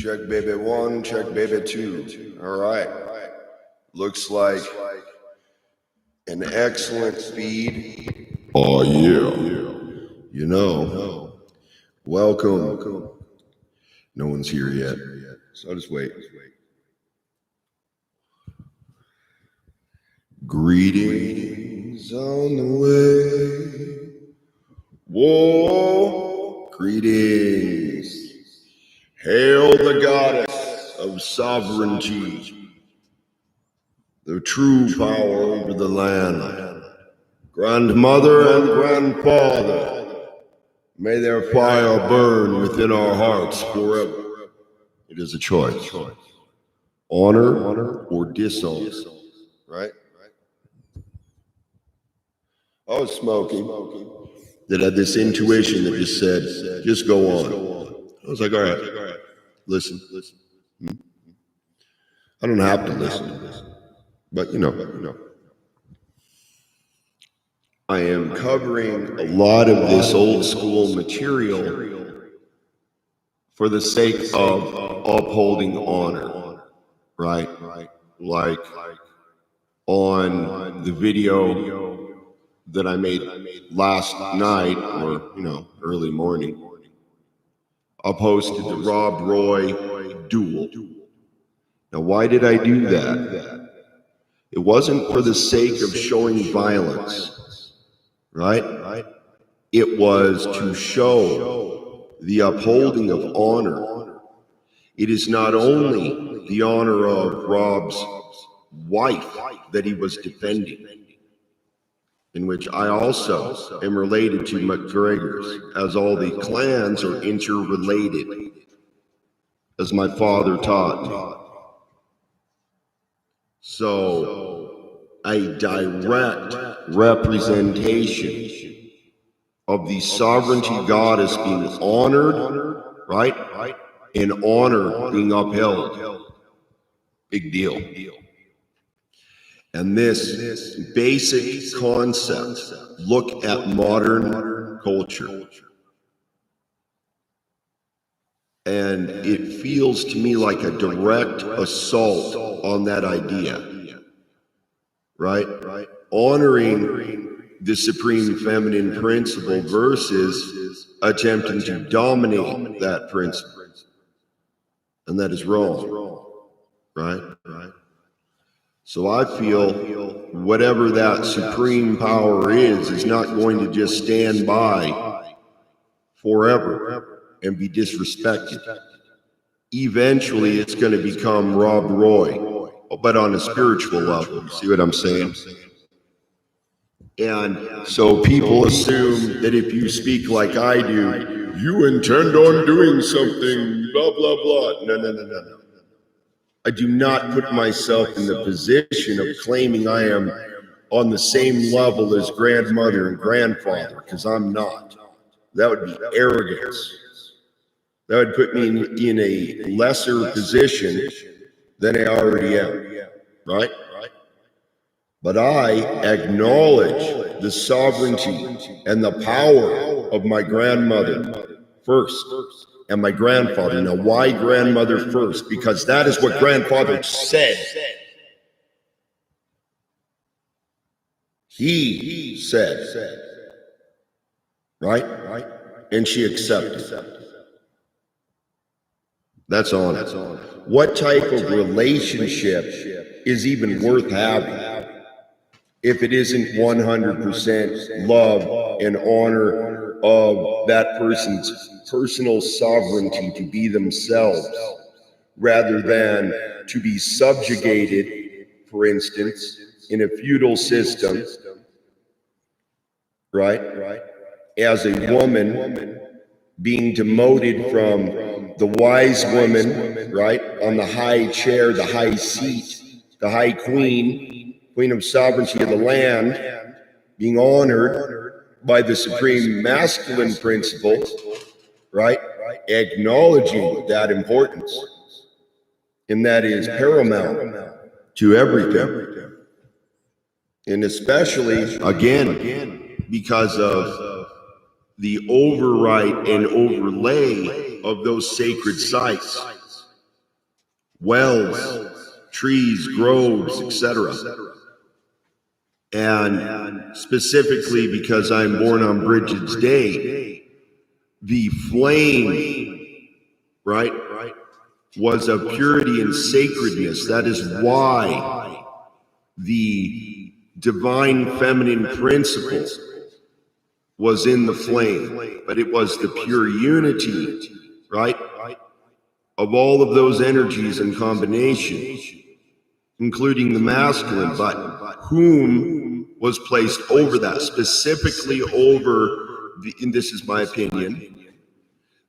Check baby one, check baby two. All right. Looks like an excellent feed. Oh, yeah. You know, welcome. No one's here yet, so I'll just wait. Greetings on the way. Whoa, greetings. Hail the goddess of sovereignty, the true power over the land. Grandmother and grandfather, may their fire burn within our hearts forever. It is a choice. Honor or dishonor, right? I was smoking that had this intuition that just said, just go on. I was like, all right, listen. I don't have to listen, but you know. I am covering a lot of this old school material for the sake of upholding honor, right? Like on the video that I made last night, or early morning, I posted the Rob Roy duel. Now, why did I do that? It wasn't for the sake of showing violence, right? It was to show the upholding of honor. It is not only the honor of Rob's wife that he was defending, in which I also am related to McGregor's, as all the clans are interrelated, as my father taught me. So, a direct representation of the sovereignty goddess being honored, right? And honor being upheld. Big deal. And this basic concept, look at modern culture. And it feels to me like a direct assault on that idea, right? Honoring the supreme feminine principle versus attempting to dominate that principle. And that is wrong, right? So I feel whatever that supreme power is not going to just stand by forever and be disrespected. Eventually, it's going to become Rob Roy, but on a spiritual level. You see what I'm saying? And so people assume that if you speak like I do, you intend on doing something, blah, blah, blah. No. I do not put myself in the position of claiming I am on the same level as grandmother and grandfather, because I'm not. That would be arrogance. That would put me in a lesser position than I already am, right? But I acknowledge the sovereignty and the power of my grandmother first. And my grandfather. Now, why grandmother first? Because that is what grandfather said. He said, right? And she accepted. That's honor. What type of relationship is even worth having if it isn't 100% love and honor of that person's personal sovereignty to be themselves, rather than to be subjugated, for instance, in a feudal system, right? As a woman being demoted from the wise woman, right, on the high chair, the high seat, the high queen of sovereignty of the land, being honored by the supreme masculine principle, right? Acknowledging that importance. And that is paramount to everything. And especially, again, because of the overwrite and overlay of those sacred sites wells, trees, groves, etc. And specifically because I'm born on Bridget's Day, the flame, right, was of purity and sacredness. That is why the divine feminine principle was in the flame, but it was the pure unity, right, of all of those energies in combination, including the masculine, but whom was placed over that, specifically over, and this is my opinion,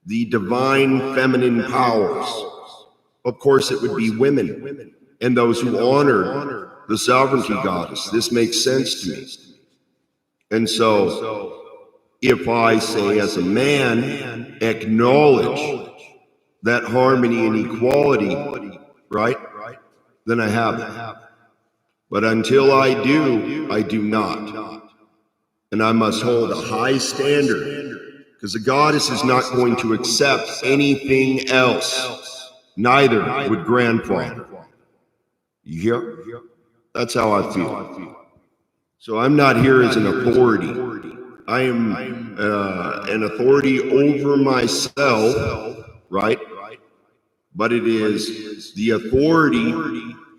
the divine feminine powers. Of course, it would be women and those who honored the sovereignty goddess. This makes sense to me. And so, if I say as a man, acknowledge that harmony and equality, right, then I have it. But until I do not. And I must hold a high standard, because the goddess is not going to accept anything else. Neither would grandfather. You hear? That's how I feel. So I'm not here as an authority. I am an authority over myself, right? But it is the authority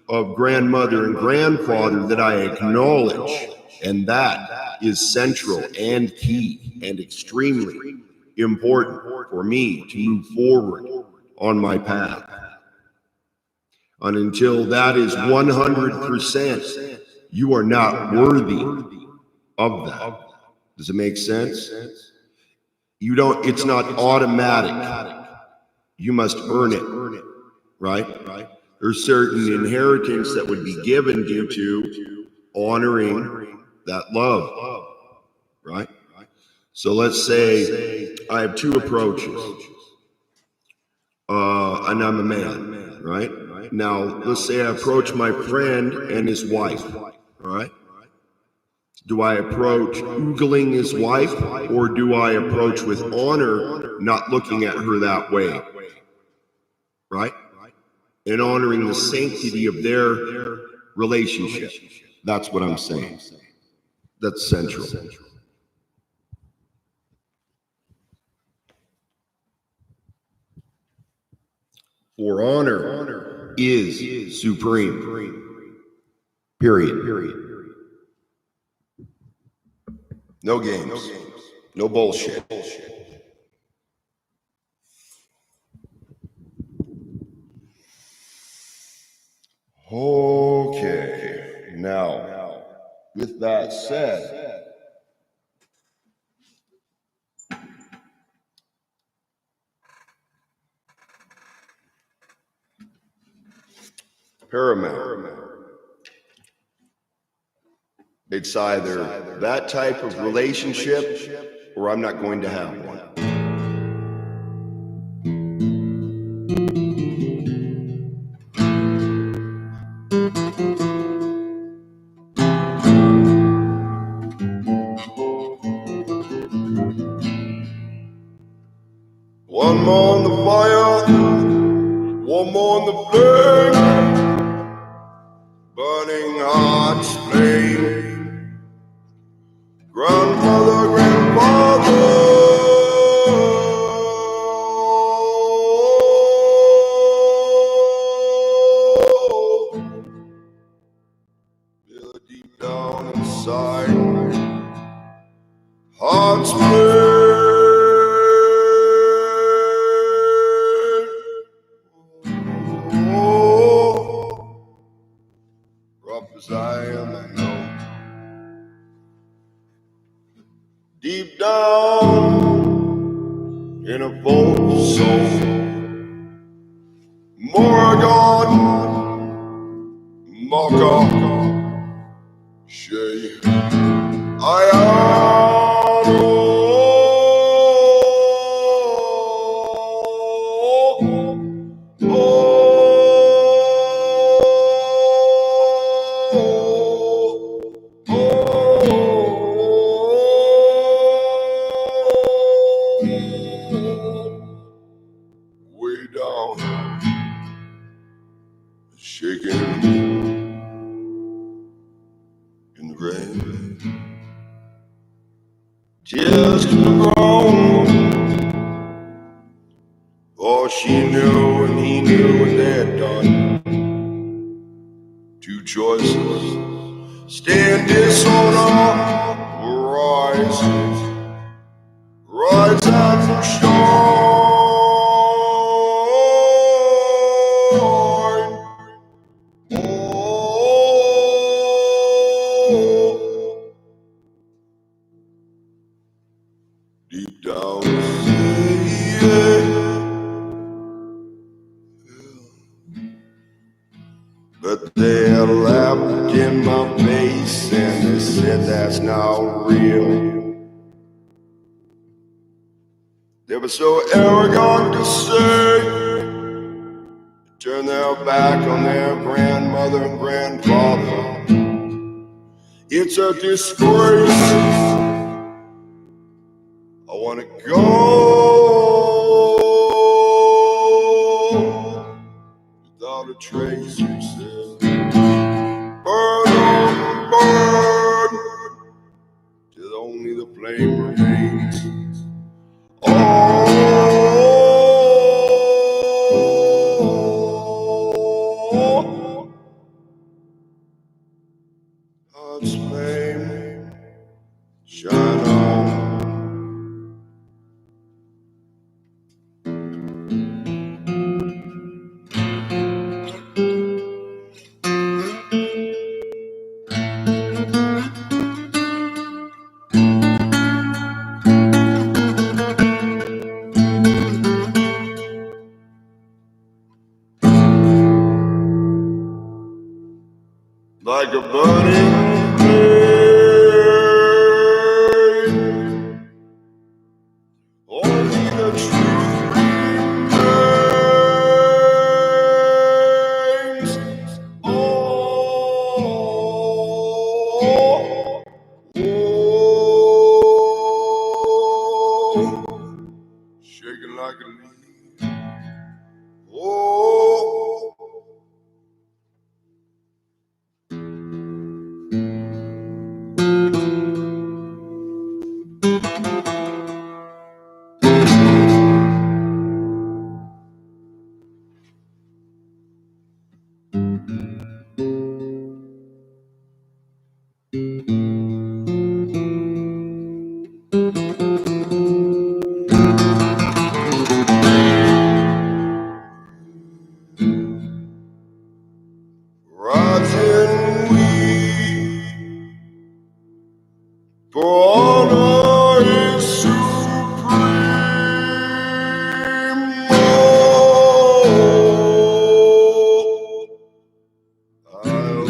of grandmother and grandfather that I acknowledge, and that is central and key and extremely important for me to move forward on my path. And until that is 100%, you are not worthy of that. Does it make sense? It's not automatic. You must earn it, right? There's certain inheritance that would be given due to honoring that love, right? So let's say I have two approaches, and I'm a man, right? Now, let's say I approach my friend and his wife, all right? Do I approach oogling his wife, or do I approach with honor, not looking at her that way, right? And honoring the sanctity of their relationship. That's what I'm saying. That's central. For honor is supreme. Period. No games. No bullshit. Okay. Now, with that said, paramount. It's either that type of relationship or I'm not going to have one. One more on the fire, one more on the flame, burning hearts flame. Grandmother, grandfather, feel it deep down inside, hearts flame. As I am, I know deep down in a vault soul, Morgan, Maka, Shay, I am. Way down shaking in the rain, tears to the ground. Oh, she knew and he knew what they had done. Two choices: stay in dishonor or rise and shine. Oh, deep down, yeah. But they laughed in my face and they said that's not real. They were so arrogant to say, turn their back on their grandmother and grandfather. It's a disgrace. I want to go without a trace, you said. Burn on, burn, till only the flame remains. Oh, heart's flame, shine on. Like a burning flame, only the truth remains. Oh, oh, shaking like a leaf. Oh. Rising we for honor is supreme. Oh, I'll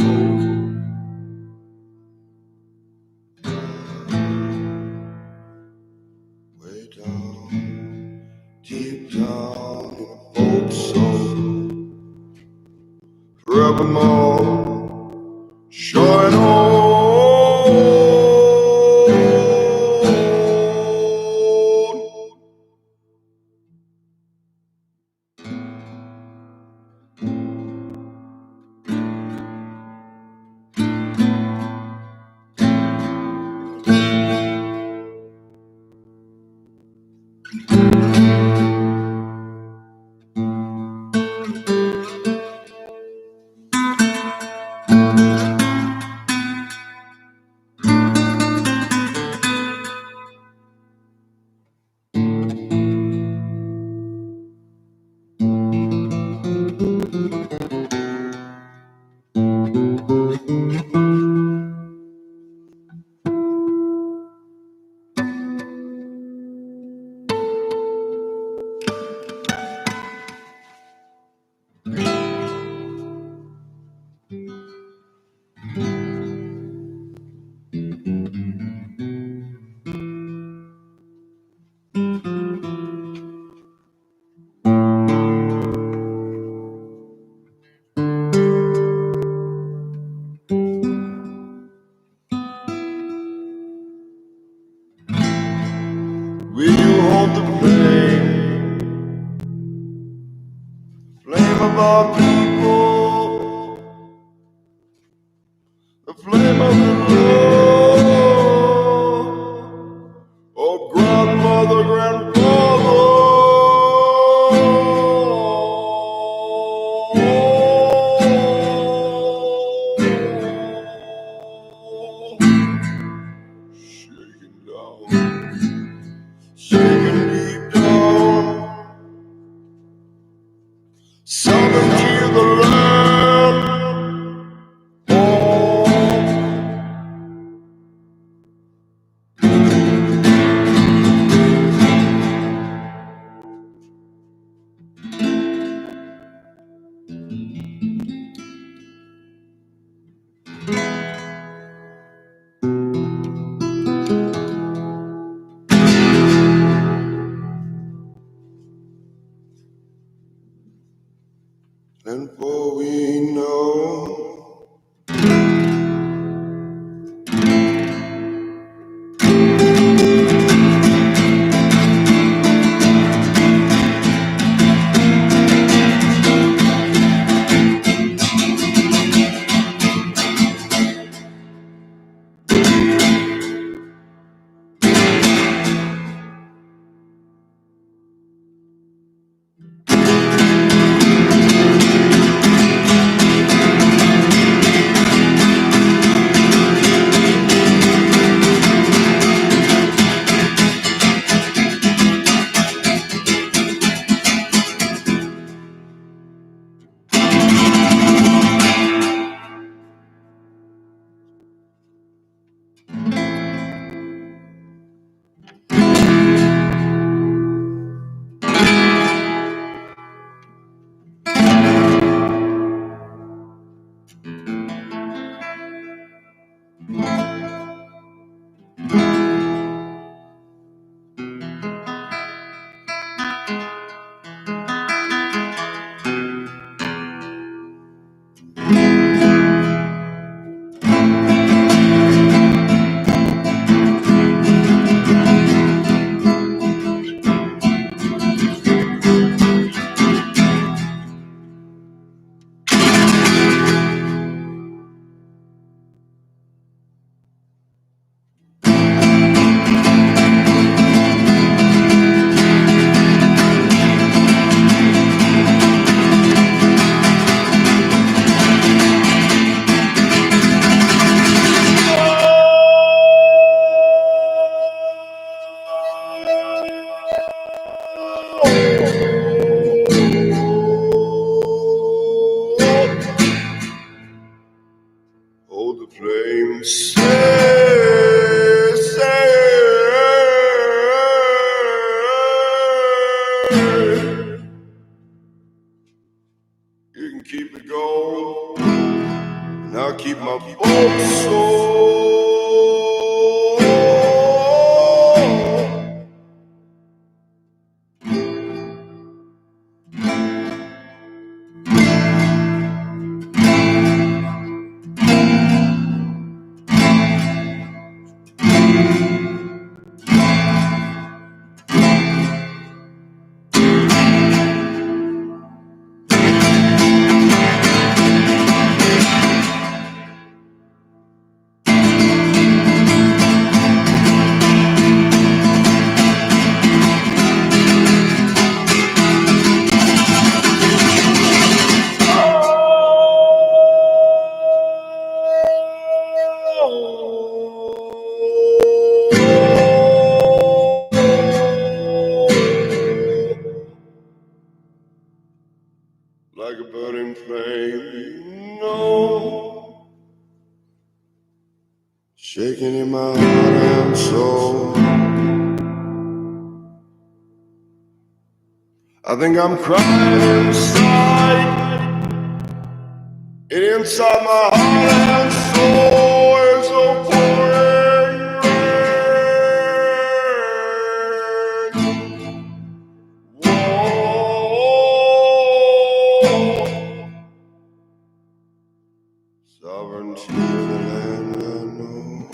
way down, deep down in a folk soul, forevermore shine on. Will you hold the flame of our people? Sovereignty of the land. Oh. And for we know hold the flame, say, you can keep it going, and I'll keep my boat soul. Like a burning flame, no, shaking in my heart and soul. I think I'm crying inside, and inside my heart and soul is a pouring rain. Whoa. Sovereignty of the land, I know.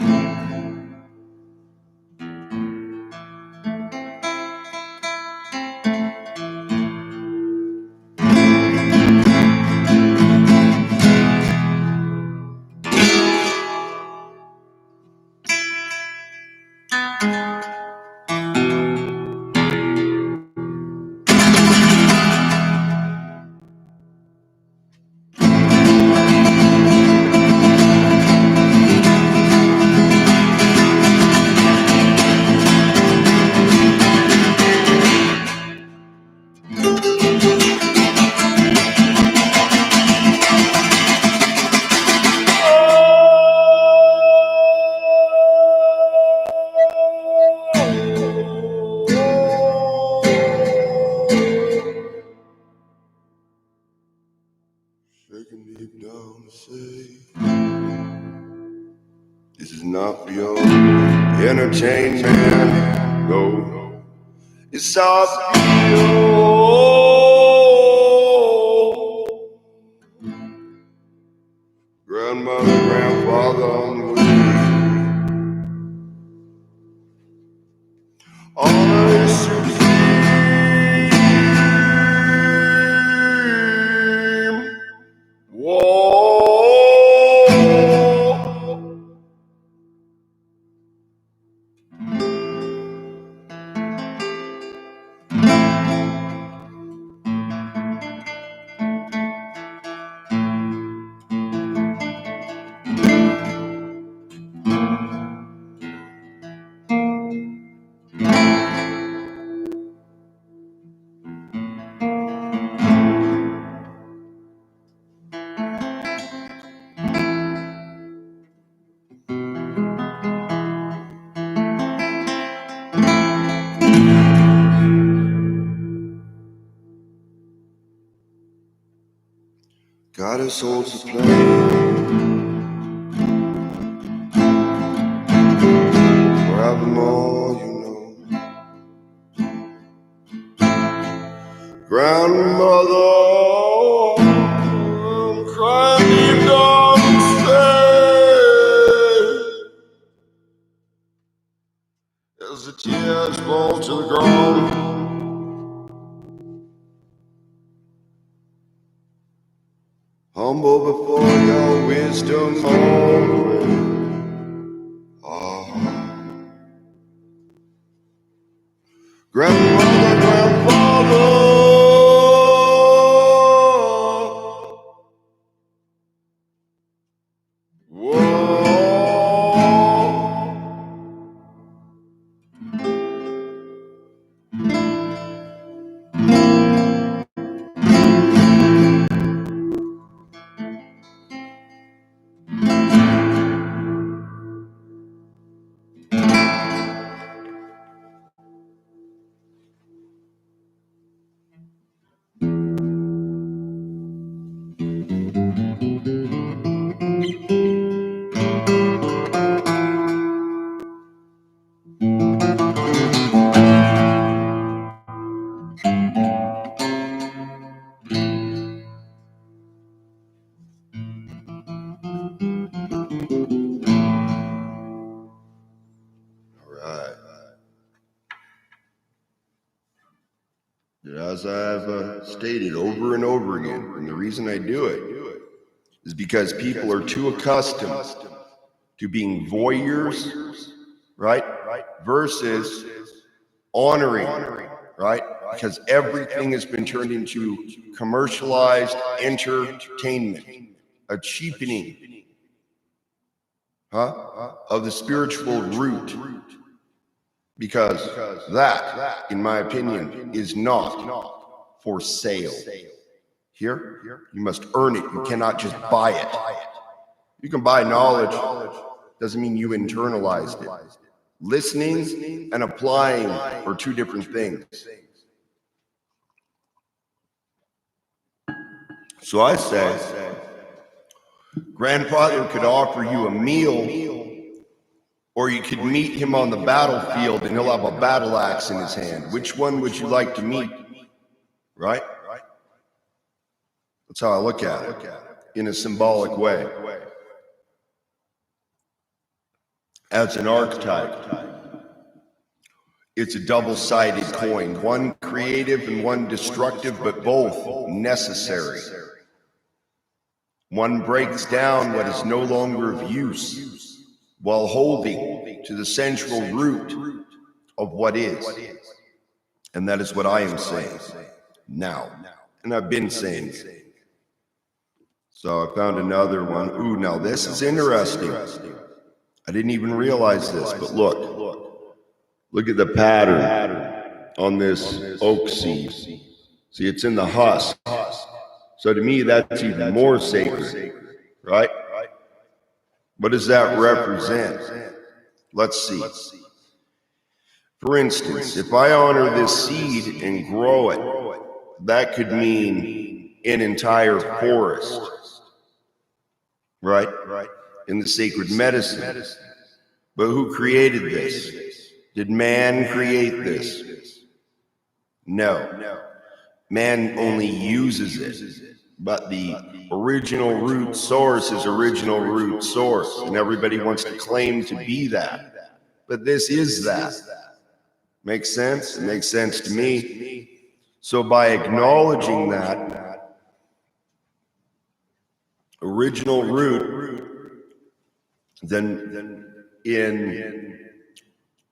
Shaking deep down to say, this is not beyond entertainment. No, it's our grandmother, grandfather on the way. Honor is supreme. Whoa. God is souls to play. Forevermore, you know. Grandmother, I'm crying deep down to say, as the tears fall to the ground. Humble before your wisdom, always. Grandmother, grandfather, whoa. As I've stated over and over again, and the reason I do it is because people are too accustomed to being voyeurs, right? Versus honoring, right? Because everything has been turned into commercialized entertainment, a cheapening, of the spiritual root. Because that, in my opinion, is not for sale. Here, you must earn it. You cannot just buy it. You can buy knowledge, doesn't mean you internalized it. Listening and applying are two different things. So I say, grandfather could offer you a meal, or you could meet him on the battlefield and he'll have a battle axe in his hand. Which one would you like to meet? Right? That's how I look at it, in a symbolic way. As an archetype, it's a double-sided coin, one creative and one destructive, but both necessary. One breaks down what is no longer of use, while holding to the central root of what is. And that is what I am saying now. And I've been saying it. So I found another one. Ooh, now this is interesting. I didn't even realize this, but look at the pattern on this oak seed. See, it's in the husk. So to me, that's even more sacred, right? What does that represent? Let's see. For instance, if I honor this seed and grow it, that could mean an entire forest, right? In the sacred medicine. But who created this? Did man create this? No. Man only uses it. But the original root source is original root source, and everybody wants to claim to be that. But this is that. Makes sense? It makes sense to me. So by acknowledging that original root, then in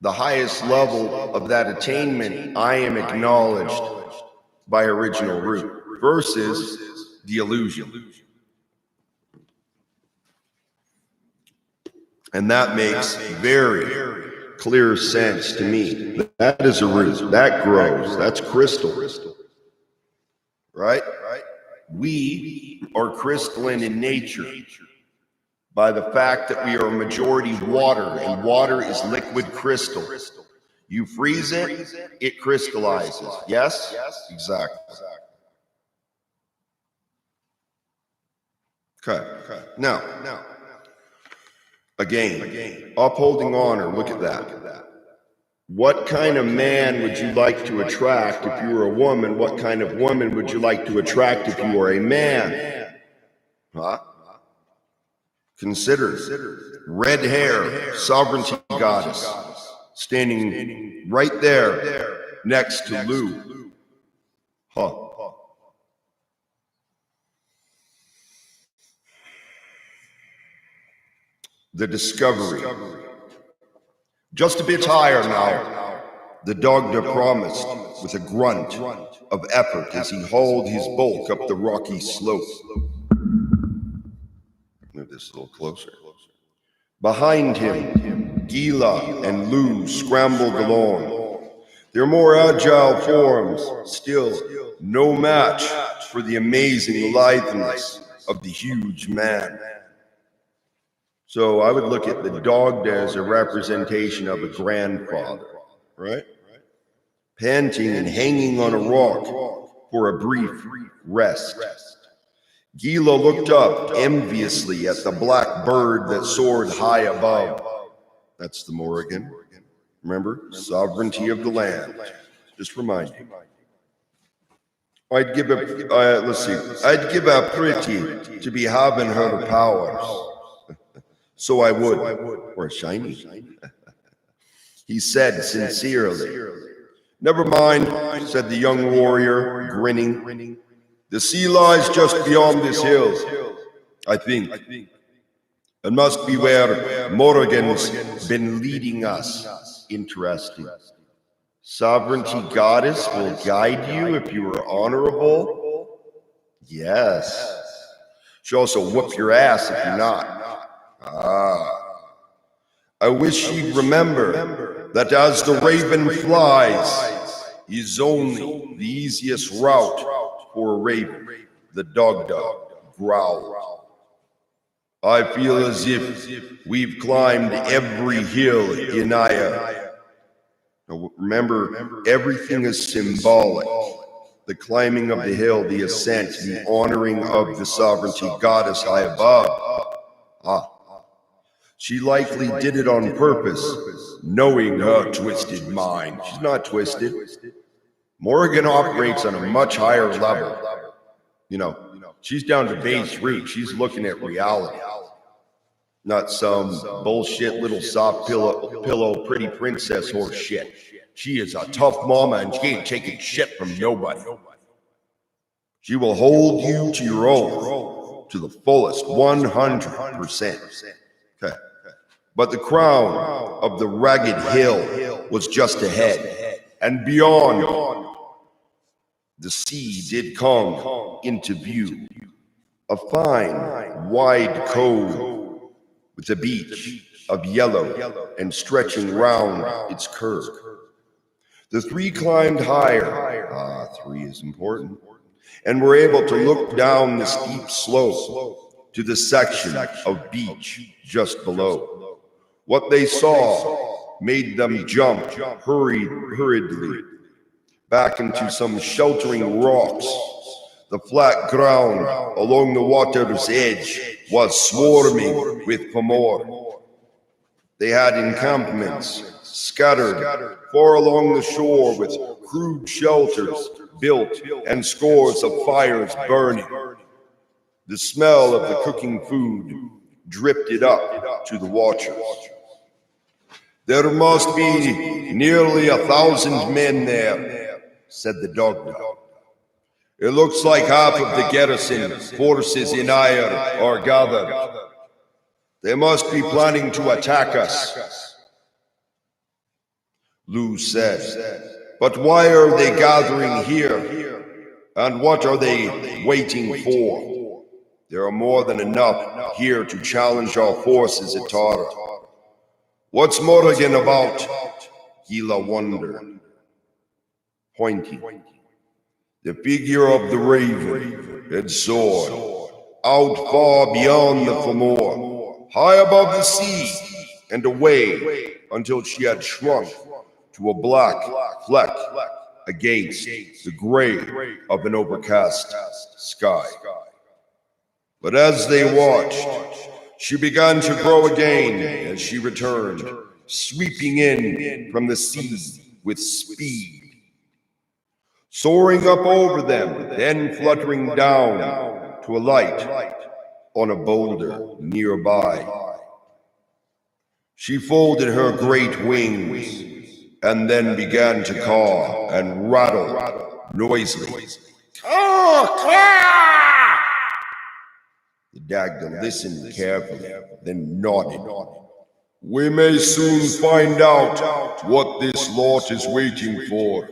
the highest level of that attainment, I am acknowledged by original root versus the illusion. And that makes very clear sense to me. That is a root. That grows. That's crystal. Right? We are crystalline in nature by the fact that we are a majority water, and water is liquid crystal. You freeze it, it crystallizes. Yes? Exactly. Okay. Now, again, upholding honor, look at that. What kind of man would you like to attract if you were a woman? What kind of woman would you like to attract if you were a man? Huh? Consider red hair, sovereignty goddess, standing right there next to Lou. Huh. The discovery. Just a bit higher now, the Dogda promised with a grunt of effort as he hauled his bulk up the rocky slope. Move this a little closer. Behind him, Gila and Lou scrambled along. Their more agile forms, still no match for the amazing litheness of the huge man. So I would look at the Dogda as a representation of a grandfather, right? Panting and hanging on a rock for a brief rest. Gila looked up enviously at the black bird that soared high above. That's the Morrigan. Remember? Sovereignty of the land. Just remind you. I'd give a pretty to be having her powers. So I would, or shiny. He said sincerely. Never mind, said the young warrior, grinning. The sea lies just beyond this hill, I think. It must be where Morrigan's been leading us. Interesting. Sovereignty goddess will guide you if you are honorable? Yes. She'll also whoop your ass if you're not. I wish you'd remember that as the raven flies is only the easiest route for a raven, the Dogda growled. I feel as if we've climbed every hill in Aya. Now remember, everything is symbolic. The climbing of the hill, the ascent, the honoring of the sovereignty goddess high above. She likely did it on purpose, knowing her twisted mind. She's not twisted. Morrigan operates on a much higher level. You know, she's down to base root. She's looking at reality. Not some bullshit little soft pillow pretty princess horse shit. She is a tough mama and she ain't taking shit from nobody. She will hold you to your own to the fullest 100%. Okay. But the crown of the ragged hill was just ahead, and beyond, the sea did come into view. A fine, wide cove with a beach of yellow and stretching round its curve. The three climbed higher, 3 is important, and were able to look down the steep slope to the section of beach just below. What they saw made them jump hurriedly back into some sheltering rocks The flat ground along the water's edge was swarming with Pomor. They had encampments scattered far along the shore with crude shelters built and scores of fires burning. The smell of the cooking food drifted up to the watchers. There must be nearly 1,000 men there, said the doctor. It looks like half of the garrison forces in Ayr are gathered. They must be planning to attack us. Lou said, but why are they gathering here? And what are they waiting for? There are more than enough here to challenge our forces at Tara. What's Morrigan about? Gila wondered, pointing. The figure of the raven had soared out far beyond the Fomor, high above the sea, and away until she had shrunk to a black fleck against the gray of an overcast sky. But as they watched, she began to grow again as she returned, sweeping in from the sea with speed. Soaring up over them, then fluttering down to alight on a boulder nearby. She folded her great wings and then began to caw and rattle noisily. The Dagda listened carefully, then nodded. We may soon find out what this lot is waiting for,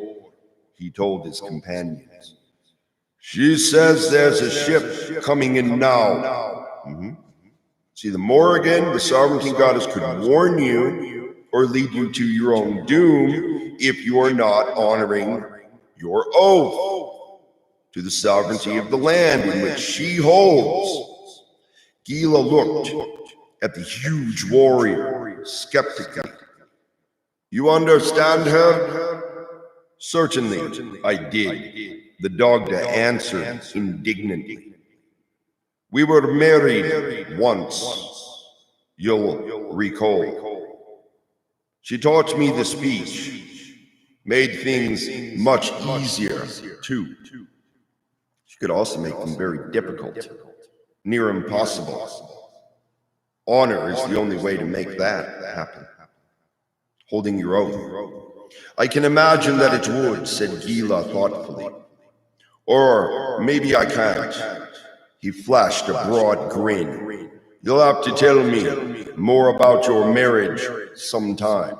he told his companions. She says there's a ship coming in now. See, the Morrigan, the Sovereignty goddess, could warn you or lead you to your own doom if you are not honoring your oath to the sovereignty of the land in which she holds. Gila looked at the huge warrior skeptically. You understand her? Certainly, I did, the Dagda answered indignantly. We were married once, you'll recall. She taught me the speech, made things much easier, too. She could also make them very difficult, near impossible. Honor is the only way to make that happen. Holding your oath. I can imagine that it would, said Gila thoughtfully. Or maybe I can't. He flashed a broad grin. You'll have to tell me more about your marriage sometime.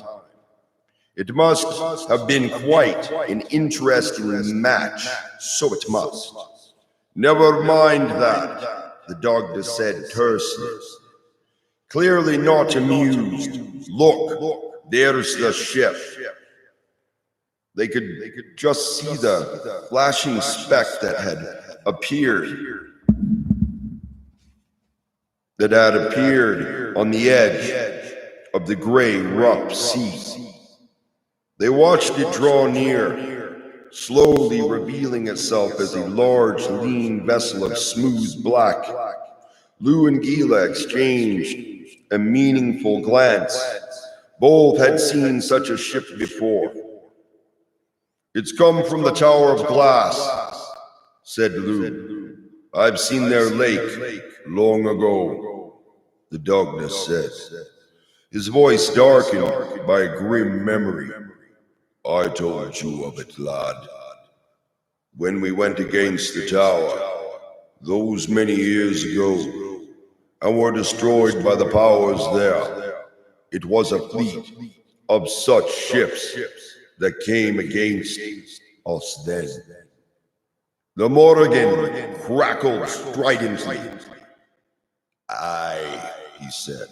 It must have been quite an interesting match, so it must. Never mind that, the Dagda said tersely. Clearly not amused. Look, there's the ship. They could just see the flashing speck that had appeared on the edge of the gray, rough sea. They watched it draw near, slowly revealing itself as a large, lean vessel of smooth black. Lou and Gila exchanged a meaningful glance. Both had seen such a ship before. It's come from the Tower of Glass, said Lou. I've seen their lake long ago, the Dagda said. His voice darkened by a grim memory. I told you of it, lad. When we went against the tower, those many years ago, and were destroyed by the powers there, it was a fleet of such ships that came against us then. The Morrigan crackled stridently. Aye, he said.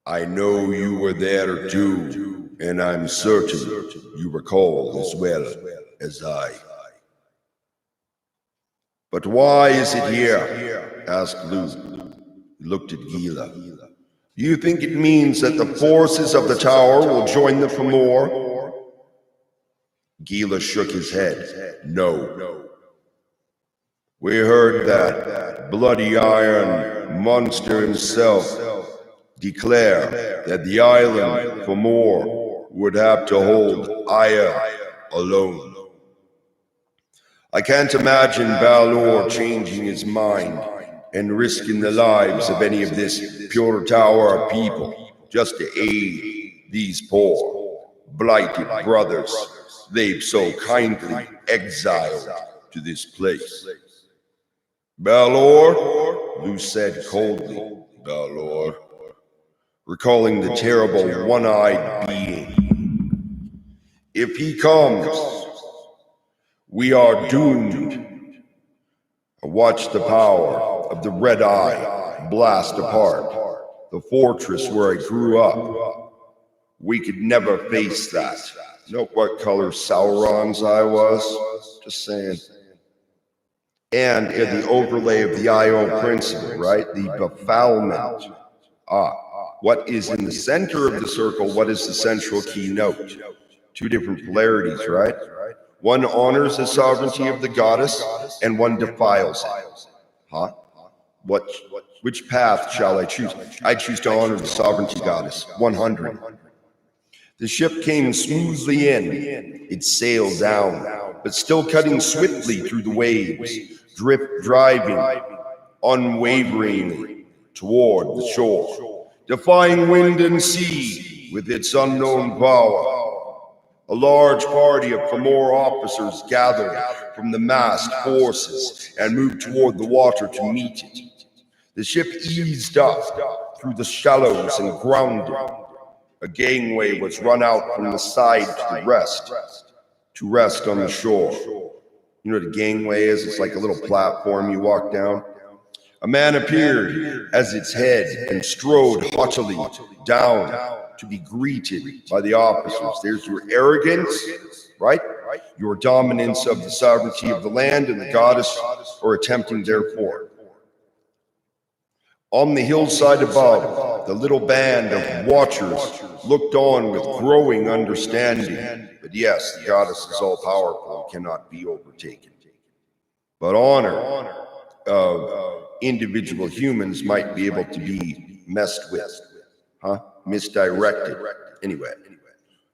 I know you were there too, and I'm certain you recall as well as I. But why is it here? Asked Lou. He looked at Gila. Do you think it means that the forces of the tower will join the Fomor? Gila shook his head. No. We heard that bloody iron monster himself declare that the island for more would have to hold Aya alone. I can't imagine Balor changing his mind and risking the lives of any of this Pure Tower people just to aid these poor, blighted brothers they've so kindly exiled to this place. Balor, Lou said coldly. Balor, recalling the terrible one-eyed being. If he comes, we are doomed. Watch the power of the Red Eye blast apart the fortress where I grew up. We could never face that. Note what color Sauron's eye was? Just saying. And the overlay of the IO principle, right? The befoulment. What is in the center of the circle? What is the central key note? Two different polarities, right? One honors the sovereignty of the goddess, and one defiles it. Which path shall I choose? I choose to honor the sovereignty goddess. 100. The ship came smoothly in. It sailed down, but still cutting swiftly through the waves, driving unwaveringly toward the shore, defying wind and sea with its unknown power. A large party of Fomor officers gathered from the massed forces and moved toward the water to meet it. The ship eased up through the shallows and grounded. A gangway was run out from the side to rest on the shore. You know what a gangway is? It's like a little platform you walk down. A man appeared as its head and strode haughtily down to be greeted by the officers. There's your arrogance, right? Your dominance of the sovereignty of the land and the goddess, or attempting therefore. On the hillside above, the little band of watchers looked on with growing understanding. But yes, the goddess is all-powerful and cannot be overtaken. But honor of individual humans might be able to be messed with, misdirected. Anyway,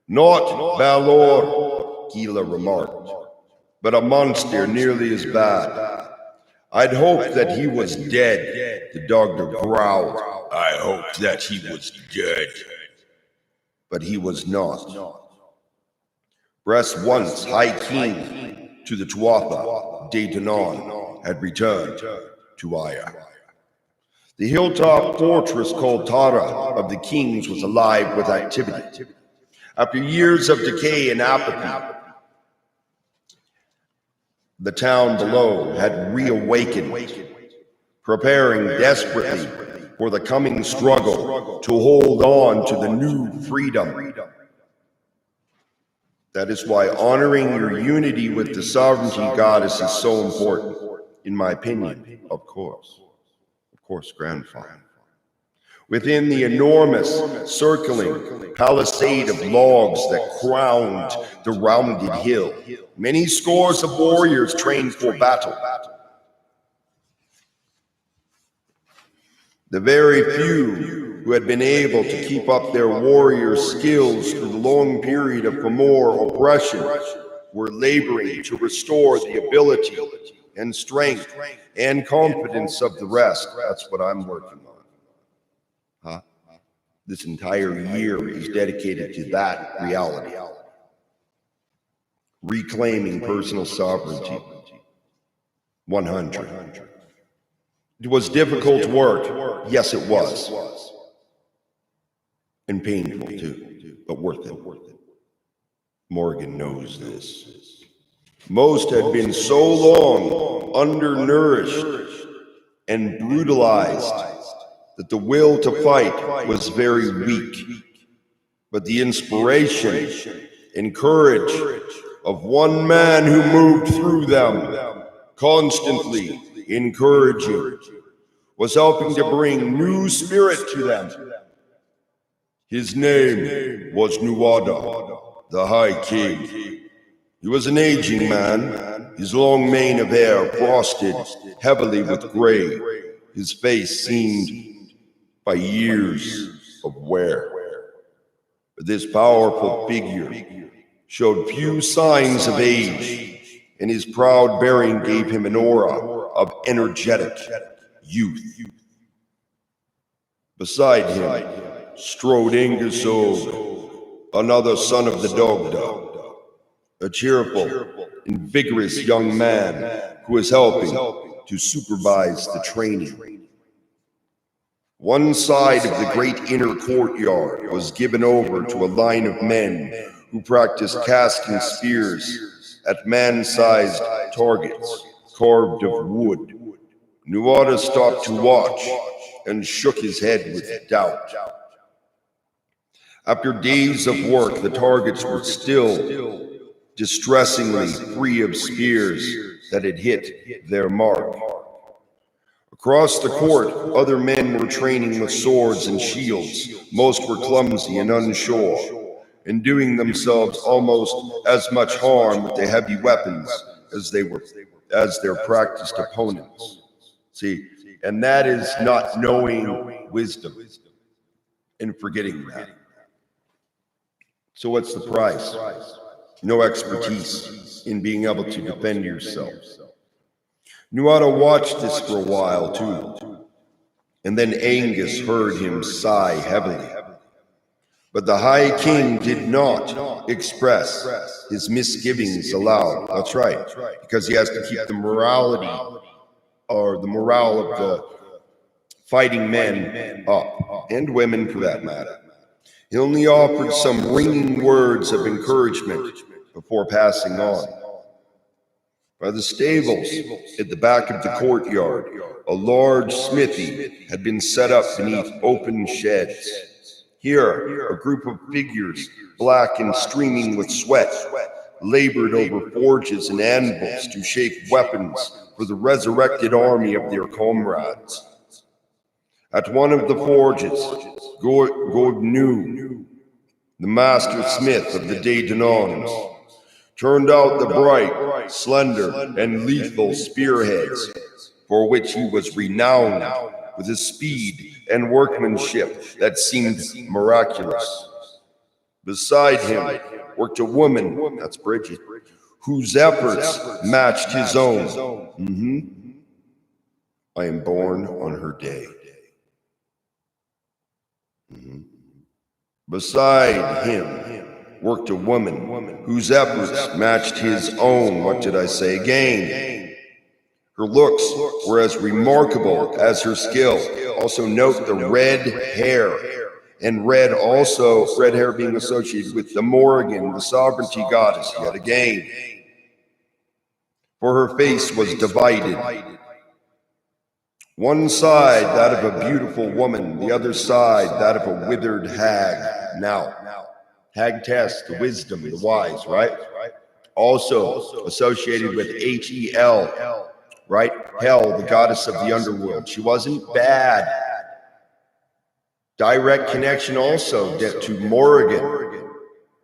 not Balor, Gila remarked, but a monster nearly as bad. I'd hoped that he was dead, the doctor growled. I hoped that he was dead. But he was not. Breast once High King to the Tuatha de Danann had returned to Aya. The hilltop fortress called Tara of the Kings was alive with activity. After years of decay and apathy, the town below had reawakened, preparing desperately for the coming struggle to hold on to the new freedom. That is why honoring your unity with the sovereignty goddess is so important, in my opinion, of course. Of course, grandfather. Within the enormous, circling palisade of logs that crowned the rounded hill, many scores of warriors trained for battle. The very few who had been able to keep up their warrior skills through the long period of Fomor oppression were laboring to restore the ability and strength and confidence of the rest. That's what I'm working on. This entire year is dedicated to that reality. Reclaiming personal sovereignty. 100. It was difficult work. Yes, it was. And painful too, but worth it. Morgan knows this. Most had been so long undernourished and brutalized that the will to fight was very weak. But the inspiration and courage of one man who moved through them, constantly encouraging, was helping to bring new spirit to them. His name was Nuada, the High King. He was an aging man, his long mane of hair frosted heavily with gray. His face seemed by years of wear. But this powerful figure showed few signs of age, and his proud bearing gave him an aura of energetic youth. Beside him strode Angus another son of the Dogda, a cheerful and vigorous young man who was helping to supervise the training. One side of the great inner courtyard was given over to a line of men who practiced casting spears at man-sized targets carved of wood. Nuada stopped to watch and shook his head with doubt. After days of work, the targets were still distressingly free of spears that had hit their mark. Across the court, other men were training with swords and shields. Most were clumsy and unsure, and doing themselves almost as much harm with the heavy weapons as their practiced opponents. See, and that is not knowing wisdom and forgetting that. So what's the price? No expertise in being able to defend yourself. Nuada watched this for a while too, and then Angus heard him sigh heavily. But the High King did not express his misgivings aloud. That's right, because he has to keep the morality, or the morale of the fighting men up, and women for that matter. He only offered some ringing words of encouragement before passing on. By the stables at the back of the courtyard, a large smithy had been set up beneath open sheds. Here, a group of figures, black and streaming with sweat, labored over forges and anvils to shape weapons for the resurrected army of their comrades. At one of the forges, Gordnu, the master smith of the Daedanons, turned out the bright, slender, and lethal spearheads, for which he was renowned with a speed and workmanship that seemed miraculous. Beside him worked a woman, that's Bridget, whose efforts matched his own. I am born on her day. Beside him worked a woman whose efforts matched his own. What did I say again? Her looks were as remarkable as her skill. Also note the red hair, and red hair being associated with the Morrigan, the sovereignty goddess, yet again. For her face was divided. One side, that of a beautiful woman, the other side, that of a withered hag. Now, hag test, the wisdom, the wise, right? Also associated with Hel, right? Hel, the goddess of the underworld. She wasn't bad. Direct connection also to Morrigan,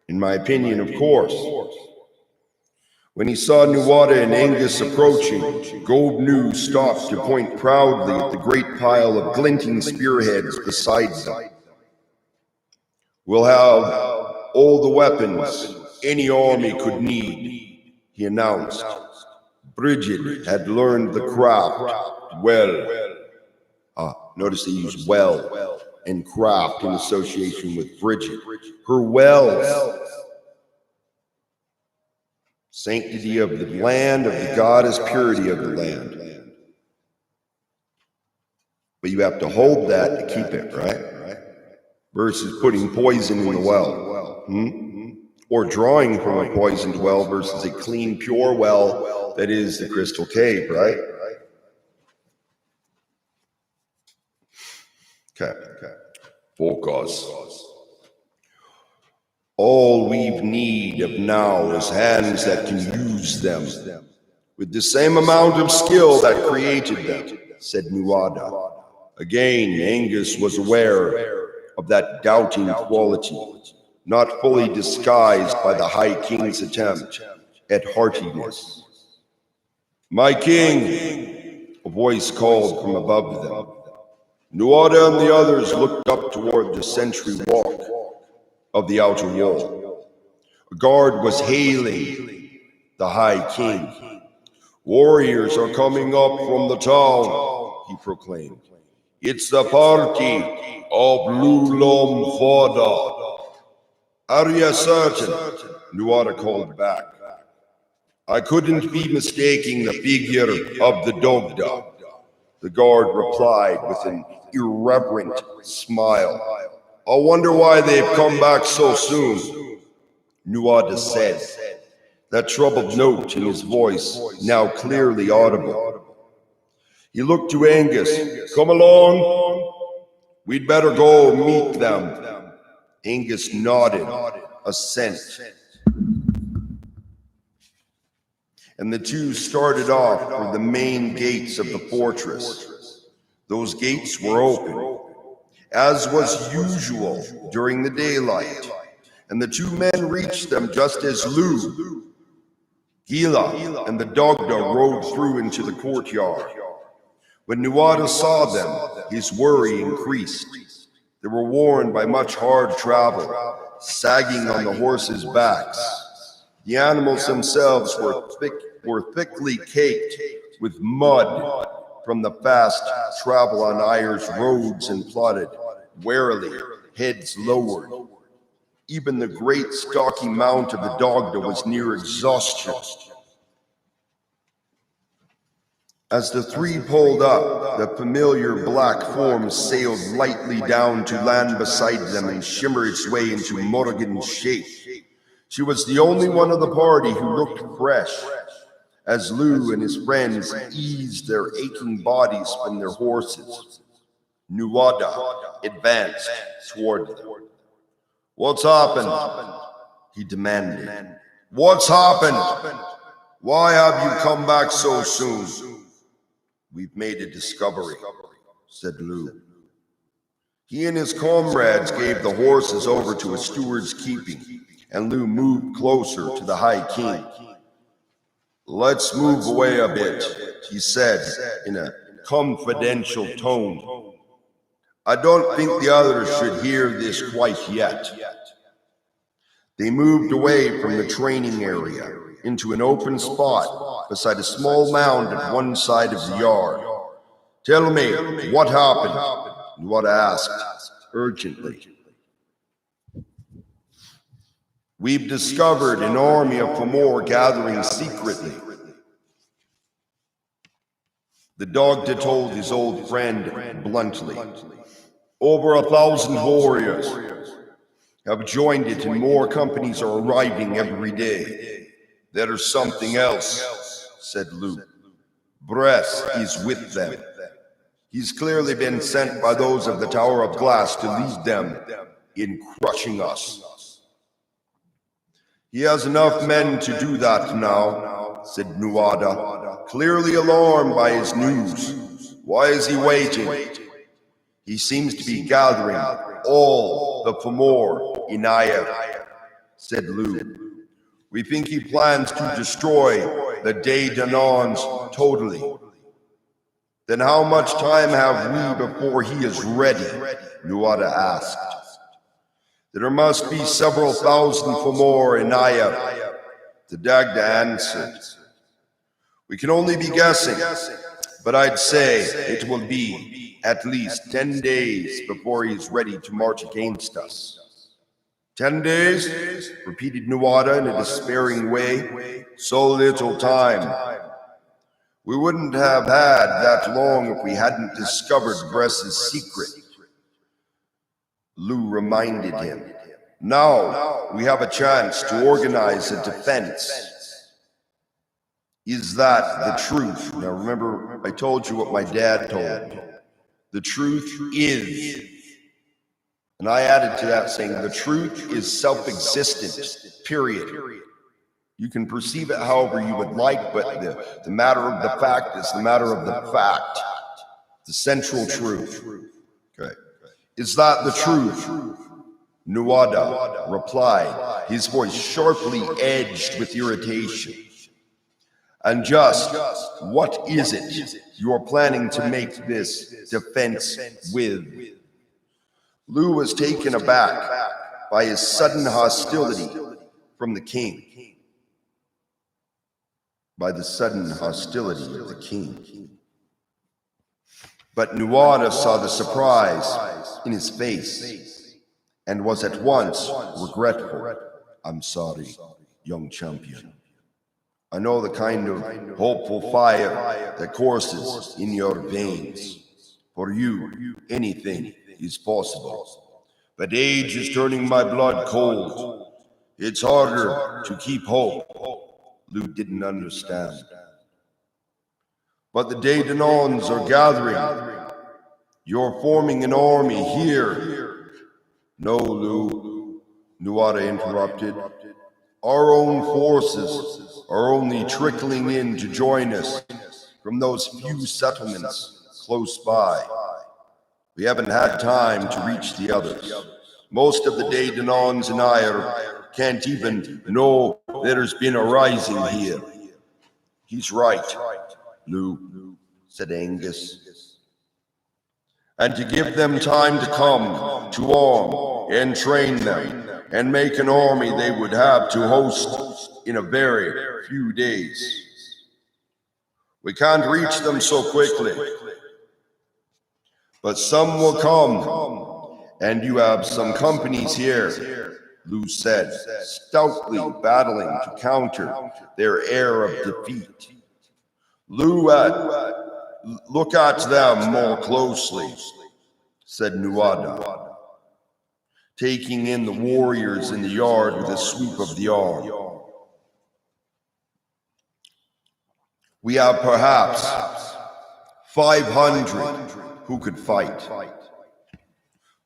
in my opinion, of course. When he saw Nuada and Angus approaching, Goldnu stopped to point proudly at the great pile of glinting spearheads beside them. We'll have all the weapons any army could need, he announced. Bridget had learned the craft well. Notice they use well and craft in association with Bridget. Her wells. Sanctity of the land, of the goddess, purity of the land. But you have to hold that to keep it, right? Versus putting poison in the well. Or drawing from a poisoned well versus a clean, pure well that is the crystal cave, right? Okay. Focus. All we need of now is hands that can use them with the same amount of skill that created them, said Nuada. Again, Angus was aware of that doubting quality, not fully disguised by the High King's attempt at heartiness. "My king," a voice called from above them. Nuada and the others looked up toward the sentry walk of the outer wall. A guard was hailing the High King. "Warriors are coming up from the town," he proclaimed. "It's the party of Lulom Foda." "Are you certain?" Nuada called back. "I couldn't be mistaking the figure of the Dogda," the guard replied with an irreverent smile. "I wonder why they've come back so soon," Nuada said, that troubled note in his voice now clearly audible. He looked to Angus. "Come along. We'd better go meet them." Angus nodded assent, and the two started off for the main gates of the fortress. Those gates were open, as was usual during the daylight, and the two men reached them just as Lou, Gila, and the Dogda rode through into the courtyard. When Nuada saw them, his worry increased. They were worn by much hard travel, sagging on the horses' backs. The animals themselves were thickly caked with mud from the fast travel on Ayer's roads and plodded warily, heads lowered. Even the great stocky mount of the Dogda was near exhaustion. As the three pulled up, the familiar black form sailed lightly down to land beside them and shimmered its way into Morrigan's shape. She was the only one of the party who looked fresh, as Lou and his friends eased their aching bodies from their horses. Nuada advanced toward them. "What's happened?" he demanded. "What's happened? Why have you come back so soon?" "We've made a discovery," said Lou. He and his comrades gave the horses over to a steward's keeping, and Lou moved closer to the High King. "Let's move away a bit," he said in a confidential tone. "I don't think the others should hear this quite yet." They moved away from the training area into an open spot beside a small mound at one side of the yard. "Tell me, what happened?" Nuada asked urgently. "We've discovered an army of Fomor gathering secretly," the Dogda told his old friend bluntly. "Over 1,000 warriors have joined it, and more companies are arriving every day." "There's something else," said Lou. "Bress is with them. He's clearly been sent by those of the Tower of Glass to lead them in crushing us." "He has enough men to do that now," said Nuada, clearly alarmed by his news. "Why is he waiting?" "He seems to be gathering all the Fomor in Ayer," said Lou. "We think he plans to destroy the Day Danons totally." "Then how much time have we before he is ready?" Nuada asked. "There must be several thousand Fomor in Ayer," the Dagda answered. "We can only be guessing, but I'd say it will be at least 10 days before he's ready to march against us." "10 days?" repeated Nuada in a despairing way. "So little time. We wouldn't have had that long if we hadn't discovered Bress's secret," Lou reminded him. "Now we have a chance to organize a defense." "Is that the truth?" Now remember, I told you what my dad told me. The truth is. And I added to that saying, the truth is self-existent, period. You can perceive it however you would like, but the matter of the fact is the matter of the fact. The central truth. Okay. Is that the truth? Nuada replied, his voice sharply edged with irritation. And just what is it you're planning to make this defense with? Lou was taken aback by his sudden hostility from the king. By the sudden hostility of the king. But Nuada saw the surprise in his face and was at once regretful. I'm sorry, young champion. I know the kind of hopeful fire that courses in your veins. For you, anything is possible. But age is turning my blood cold. It's harder to keep hope. Lou didn't understand. But the Daytonons are gathering. You're forming an army here. No, Lou, Nuada interrupted. Our own forces are only trickling in to join us from those few settlements close by. We haven't had time to reach the others. Most of the Daytonons and I can't even know there's been a rising here. He's right, Lou, said Angus. And to give them time to come to arm and train them and make an army they would have to host in a very few days. We can't reach them so quickly. But some will come, and you have some companies here, Lou said, stoutly battling to counter their air of defeat. Look at them more closely, said Nuada, taking in the warriors in the yard with a sweep of the arm. We have perhaps 500 who could fight.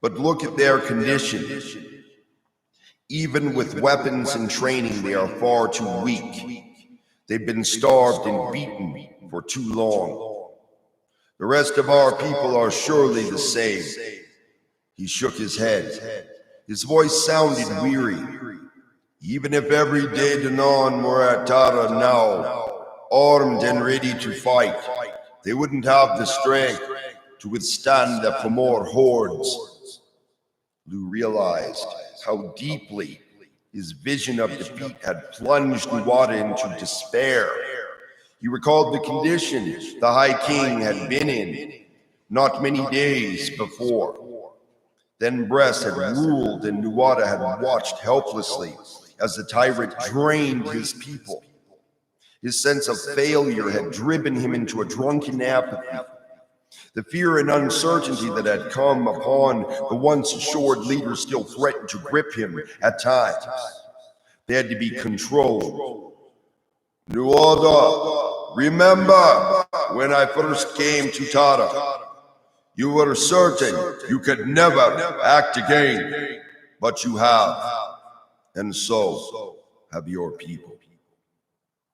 But look at their condition. Even with weapons and training, they are far too weak. They've been starved and beaten for too long. The rest of our people are surely the same. He shook his head. His voice sounded weary. Even if every Daytonon were at Tara now, armed and ready to fight, they wouldn't have the strength to withstand the Fomor hordes. Lou realized how deeply his vision of defeat had plunged Nuada into despair. He recalled the condition the High King had been in not many days before. Then Bress had ruled and Nuada had watched helplessly as the tyrant drained his people. His sense of failure had driven him into a drunken apathy. The fear and uncertainty that had come upon the once assured leader still threatened to grip him at times. They had to be controlled. Nuada, remember when I first came to Tara? You were certain you could never act again, but you have, and so have your people.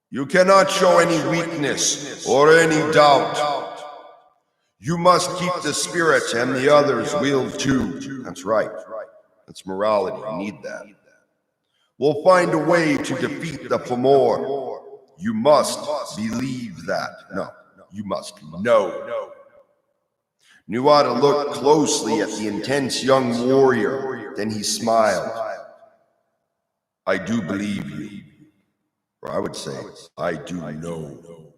You cannot show any weakness or any doubt. You must keep the spirit, and the others will too. That's right. That's morality. We need that. We'll find a way to defeat the Fomor. You must believe that. No, you must know. Nuada looked closely at the intense young warrior, then he smiled. I do believe you. Or I would say, I do know.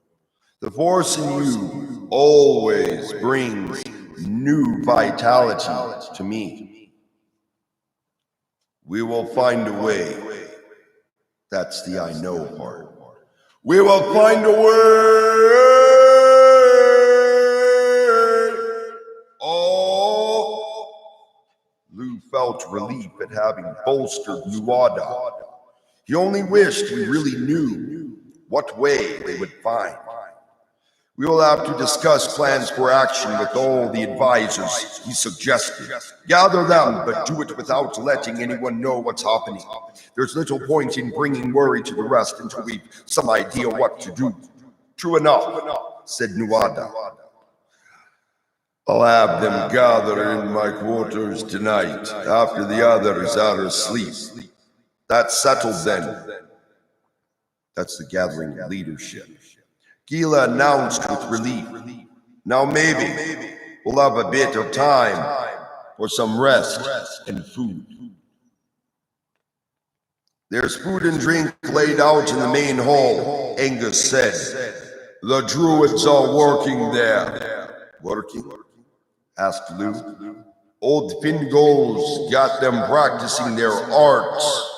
The force in you always brings new vitality to me. We will find a way. That's the I know part. We will find a way. Lou felt relief at having bolstered Nuada. He only wished he really knew what way they would find. We will have to discuss plans for action with all the advisors he suggested. Gather them, but do it without letting anyone know what's happening. There's little point in bringing worry to the rest until we've some idea what to do. True enough, said Nuada. I'll have them gather in my quarters tonight, after the others are asleep. That's settled then. That's the gathering of leadership. Gila announced with relief. Now maybe we'll have a bit of time for some rest and food. There's food and drink laid out in the main hall, Angus said. The druids are working there. Working? Asked Lou. Old Fingal's got them practicing their arts.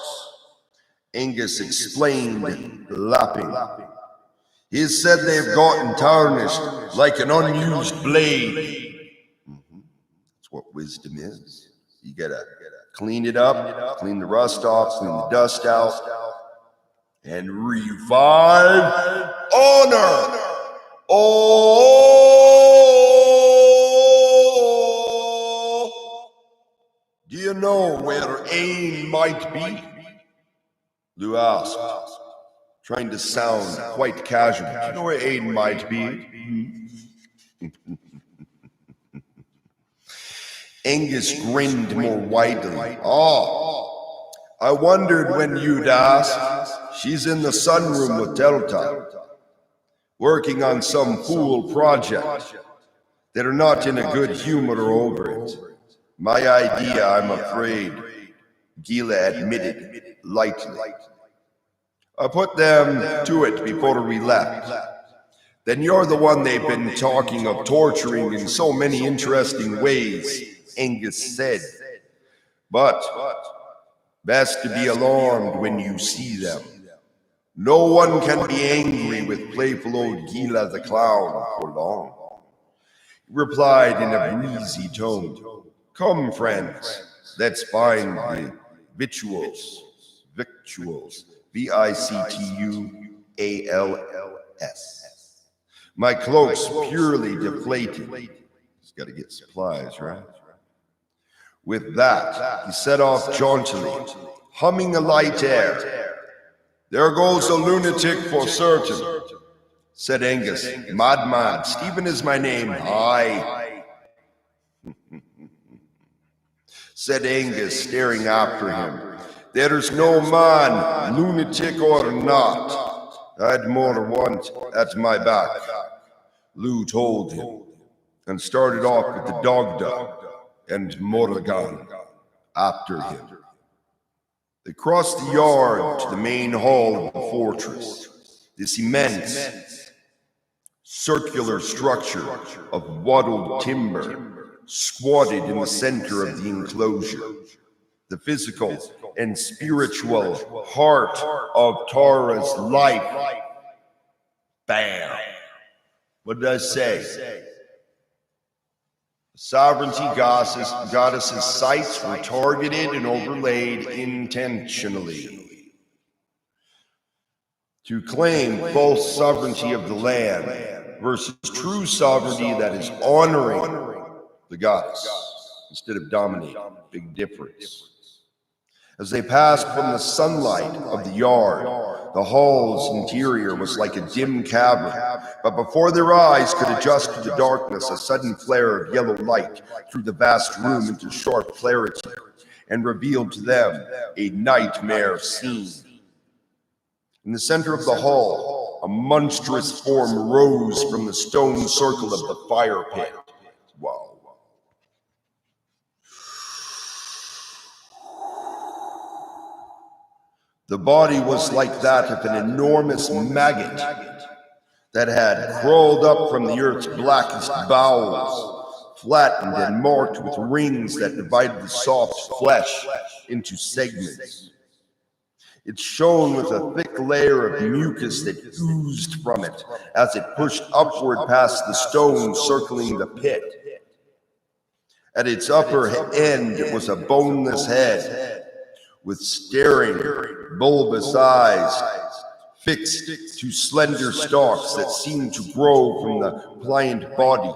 Angus explained, laughing. He said they've gotten tarnished like an unused blade. That's what wisdom is. You gotta clean it up, clean the rust off, clean the dust out, and revive honor. Oh, do you know where Ain might be? Lou asked, trying to sound quite casual. Do you know where Ain might be? Angus grinned more widely. Oh, I wondered when you'd ask. She's in the sunroom with Delta, working on some fool project. They're not in a good humor over it. My idea, I'm afraid, Gila admitted lightly. I put them to it before we left. Then you're the one they've been talking of torturing in so many interesting ways, Angus said. But best to be alarmed when you see them. No one can be angry with playful old Gila the clown for long. He replied in a breezy tone. Come, friends, let's find the victuals. V-I-C-T-U-A-L-L-S. My cloak's purely deflated. He's got to get supplies, right? With that, he set off jauntily, humming a light air. There goes a lunatic for certain, said Angus. Madman, Stephen is my name. Aye, said Angus, staring after him. There's no man, lunatic or not, I'd more want at my back, Lou told him, and started off with the Dogda and Morrigan after him. They crossed the yard to the main hall of the fortress, this immense circular structure of wattled timber squatted in the center of the enclosure, the physical and spiritual heart of Tara's life. Bam! What did I say? Sovereignty goddess's sights were targeted and overlaid intentionally to claim false sovereignty of the land versus true sovereignty that is honoring the goddess instead of dominating. Big difference. As they passed from the sunlight of the yard, the hall's interior was like a dim cavern, but before their eyes could adjust to the darkness, a sudden flare of yellow light threw the vast room into sharp clarity and revealed to them a nightmare scene. In the center of the hall, a monstrous form rose from the stone circle of the fire pit. Wow. The body was like that of an enormous maggot that had crawled up from the earth's blackest bowels, flattened and marked with rings that divided the soft flesh into segments. It shone with a thick layer of mucus that oozed from it as it pushed upward past the stone circling the pit. At its upper end was a boneless head with staring, bulbous eyes fixed to slender stalks that seemed to grow from the pliant body.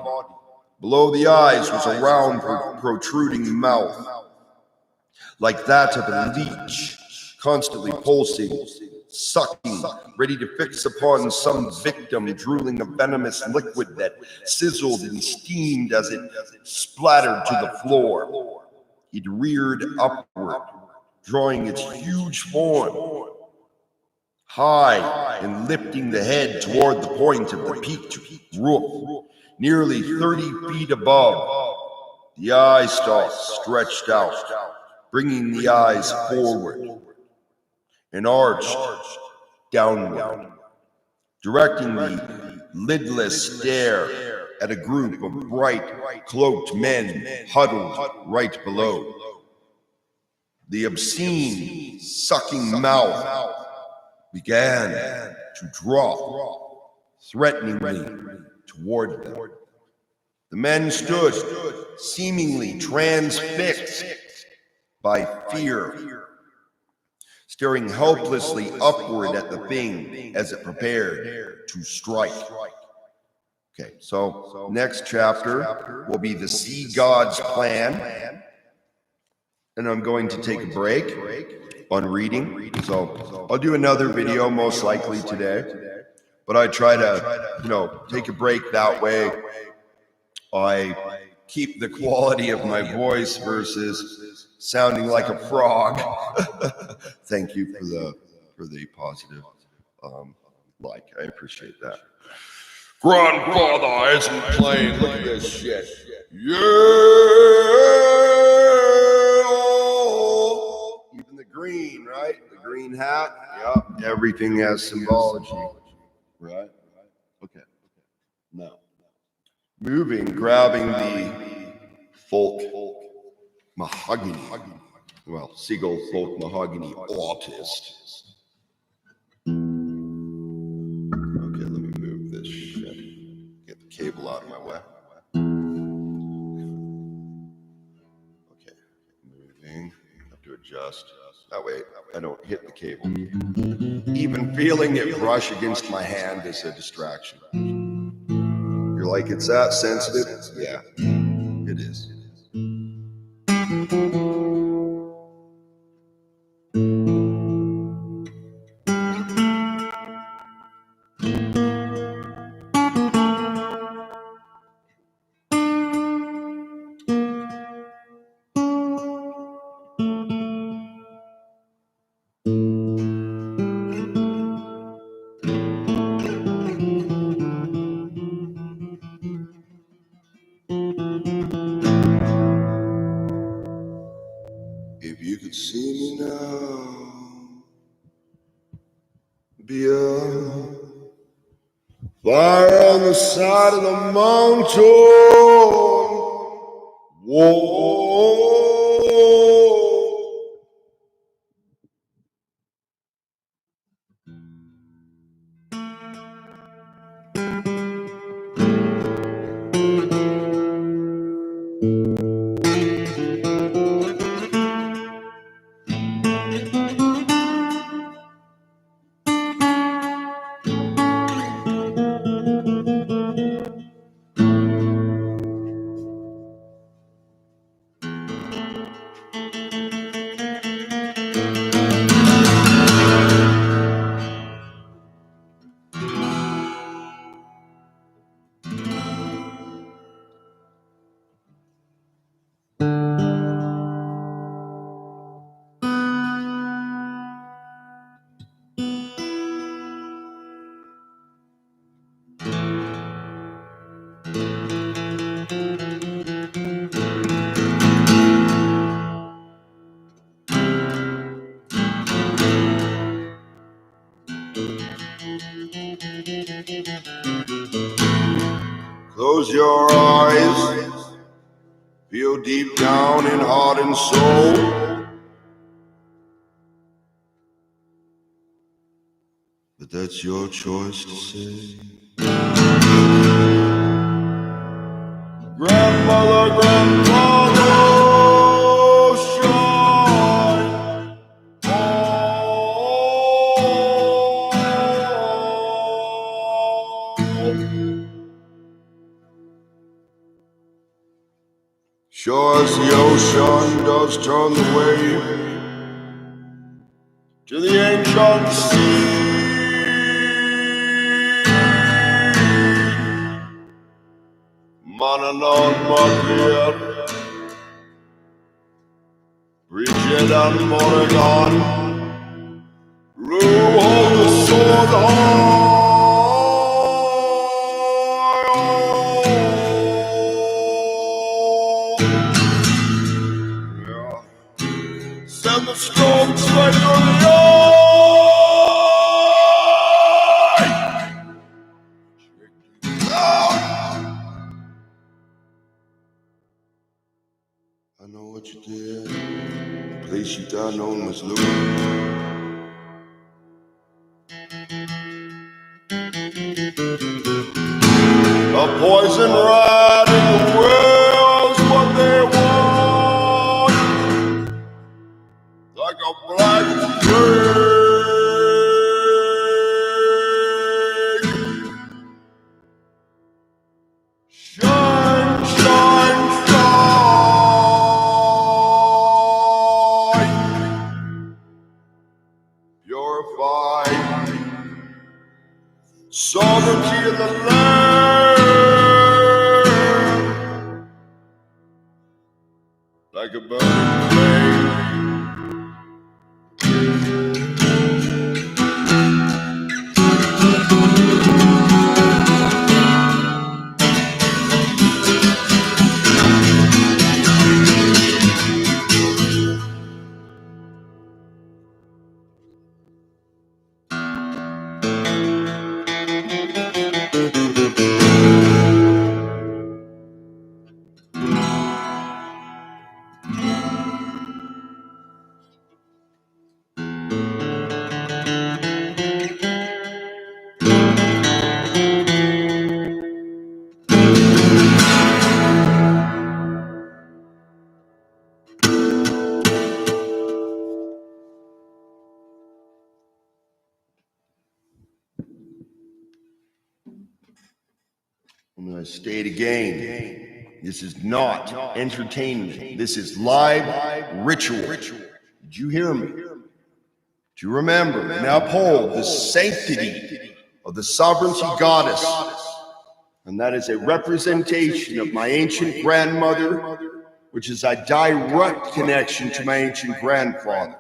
Below the eyes was a round, protruding mouth, like that of a leech, constantly pulsing sucking, ready to fix upon some victim, drooling a venomous liquid that sizzled and steamed as it splattered to the floor. It reared upward, drawing its huge form high and lifting the head toward the point of the peaked roof, nearly 30 feet above. The eye stalks stretched out, bringing the eyes forward and arched downward, directing the lidless stare at a group of bright, cloaked men huddled right below. The obscene, sucking mouth began to drop threateningly toward them. The men stood, seemingly transfixed by fear, staring helplessly upward at the thing as it prepared to strike. Okay, so next chapter will be the sea god's plan, and I'm going to take a break on reading. So I'll do another video most likely today, but I try to, take a break that way. I keep the quality of my voice versus sounding like a frog. Thank you for the positive like. I appreciate that. Grandfather isn't playing. Look at this shit. Yeah. Even the green, right? The green hat. Yep. Everything has symbology. Right? Okay. Now, grabbing the folk mahogany. Well, Seagull folk mahogany artist. Okay, let me move this shit. Get the cable out of my way. Okay, moving. Have to adjust. That way I don't hit the cable. Even feeling it brush against my hand is a distraction. You're like, it's that sensitive? Yeah, it is. If you could see me now, be a fire on the side of the mountain. Whoa. Close your eyes, feel deep down in heart and soul. But that's your choice to say. Grandmother, shine. Sure as the ocean does turn the wave to the ancient sea. Mananon Magriel, Bridget and Moregon, Rue hold the sword high. Send the storm straight on the eye. I know what you did. The place you thought no one was looking. A poison rat in the well's what they want. Like a black plague. Shine, shine, shine. Purify. Sovereignty of the land. Like a burning flame. I'm going to state again, this is not entertainment. This is live ritual. Did you hear me? Do you remember and uphold the sanctity of the sovereignty goddess? And that is a representation of my ancient grandmother, which is a direct connection to my ancient grandfather.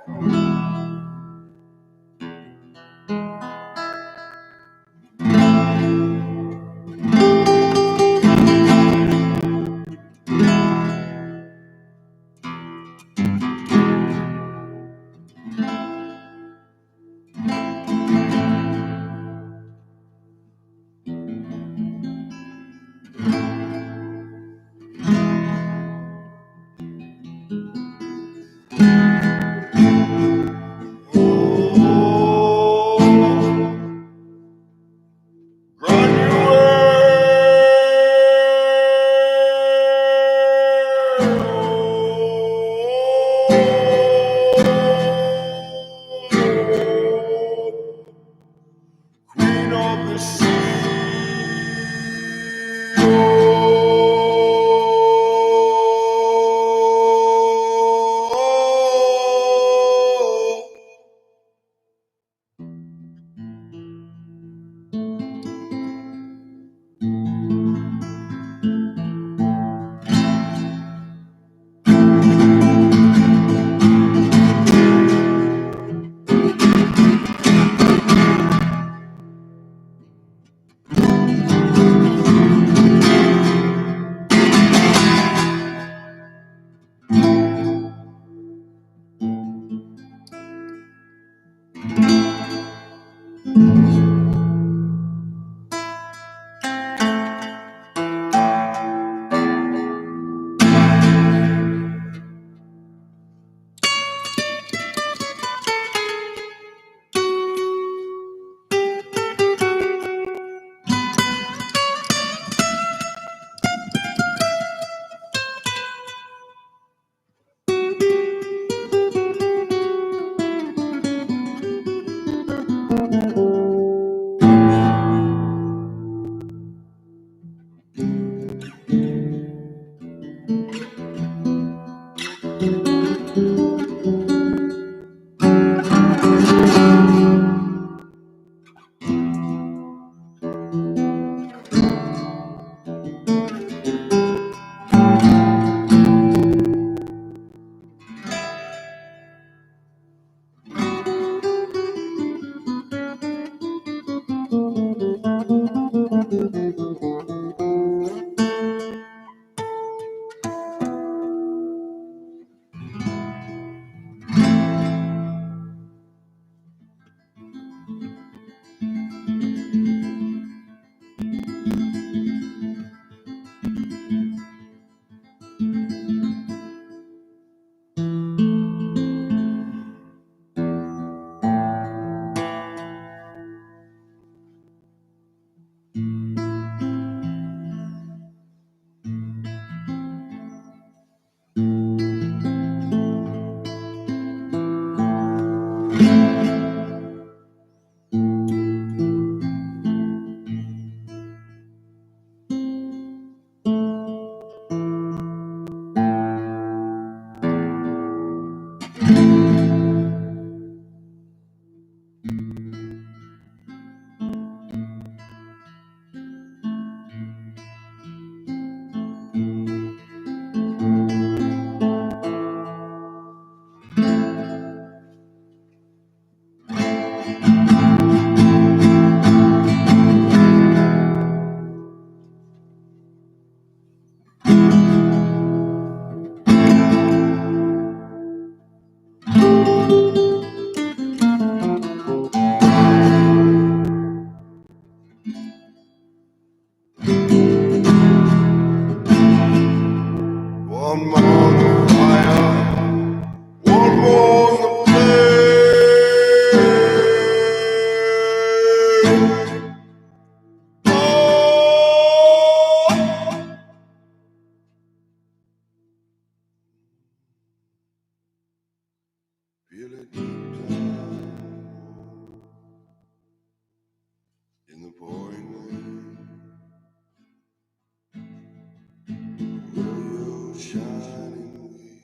shining way,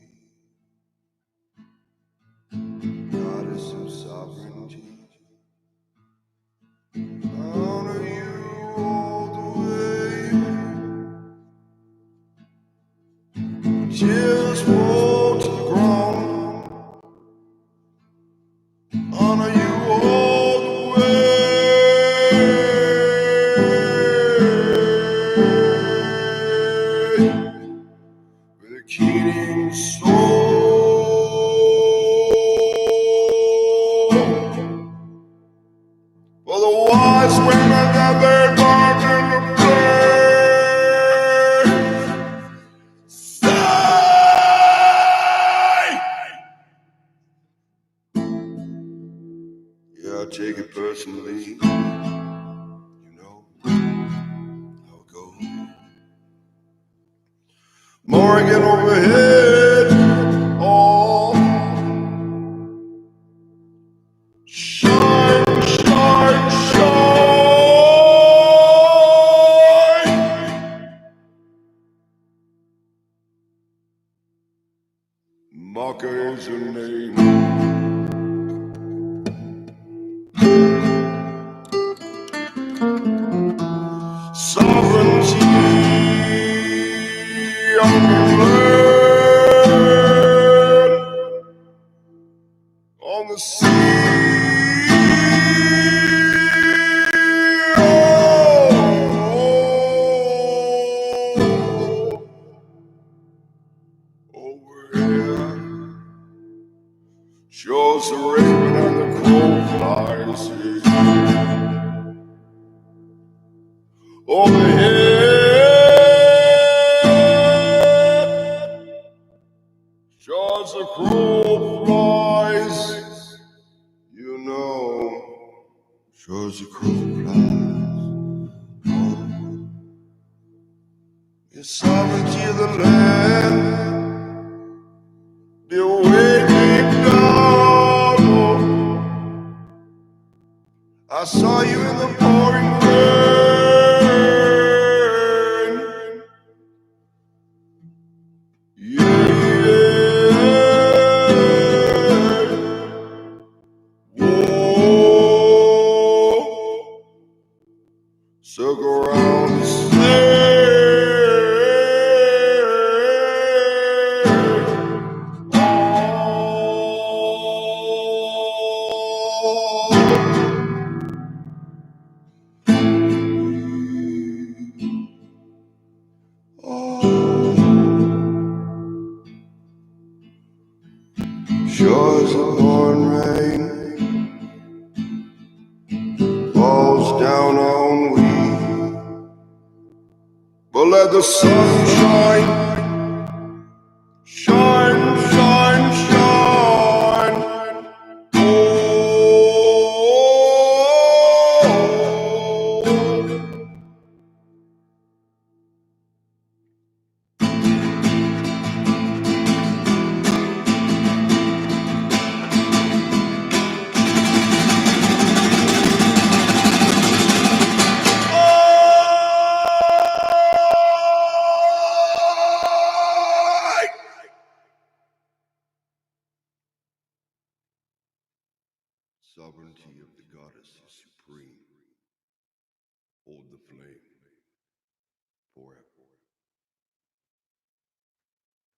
goddess of sovereignty. Honor you all the way. Tears fall to the ground. Honor you all the way. With a keening soul. For the wise women that they born in the place. Yeah, I take it personally. You know how it goes. Morgan overhead. Oh, shine, shine, shine. Maka is her name. Sovereignty on the land, on the sea. Over here, shows the raven and the crow flies. Over here, shows the crow flies. You know, shows the crow flies. Oh, your sovereignty of the land, be way deep down. I saw you in the pouring rain. Yeah, whoa, circle around the shores of pouring rain falls down on we, but let the sun shine, shine, shine, shine. Oh, sovereignty of the goddess is supreme. Hold the flame forever.